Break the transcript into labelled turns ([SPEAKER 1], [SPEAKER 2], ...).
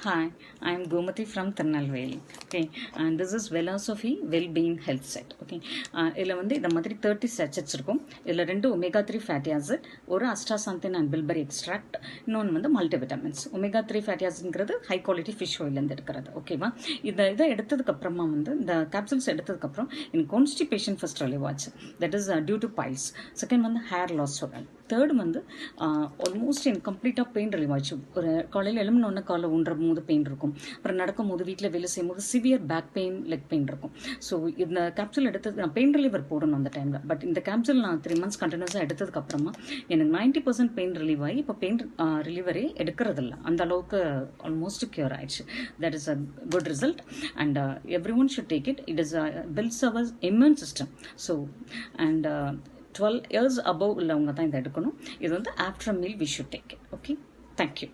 [SPEAKER 1] Hi, I am Gomati from Tirunelveli. Okay, and this is Velosophy Well-Being Health Set. Okay, இதில் வந்து இந்த மாதிரி 30 sachets இருக்கும். இதில் 2 omega 3 fatty acid, ஒரு astaxanthin and bilberry extract, இன்னொன்று வந்து multivitamins. omega 3 fatty acidங்கிறது high quality fish oil இருந்து எடுக்கிறது. ஓகேவா, இதை எடுத்ததுக்கு அப்புறமா வந்து இந்த capsules எடுத்ததுக்கு அப்புறம் in constipation first relieve ஆச்சு. That is due to piles. Second வந்து hair loss சொல்கிறேன். தேர்ட் வந்து ஆல்மோஸ்ட் எனக்கு கம்ப்ளீட்டாக பெயின் ரிலீவ் ஆச்சு. ஒரு காலையில் எழும்பினோடனே காலைல ஊன்ற போது பெயின் இருக்கும். அப்புறம் நடக்கும்போது வீட்டில் வேலை செய்யும்போது severe back pain, leg pain இருக்கும். ஸோ இந்த கேப்சூல் எடுத்தது நான் பெயின் ரிலீவர் போடணும் அந்த டைமில். பட் இந்த கேப்சூல் நான் 3 months கண்டினியூஸாக எடுத்ததுக்கு அப்புறமா எனக்கு 90% பெயின் ரிலீவ் ஆகி இப்போ பெயின் ரிலீவரே எடுக்கிறதில்ல. அந்த அளவுக்கு ஆல்மோஸ்ட் க்யூர் ஆயிடுச்சு. That is a good result and everyone should take it. It is builds our immune system. So and 12 years above உள்ளவங்க தான் இதை எடுக்கணும். இது வந்து after meal we should take it. Okay, thank you.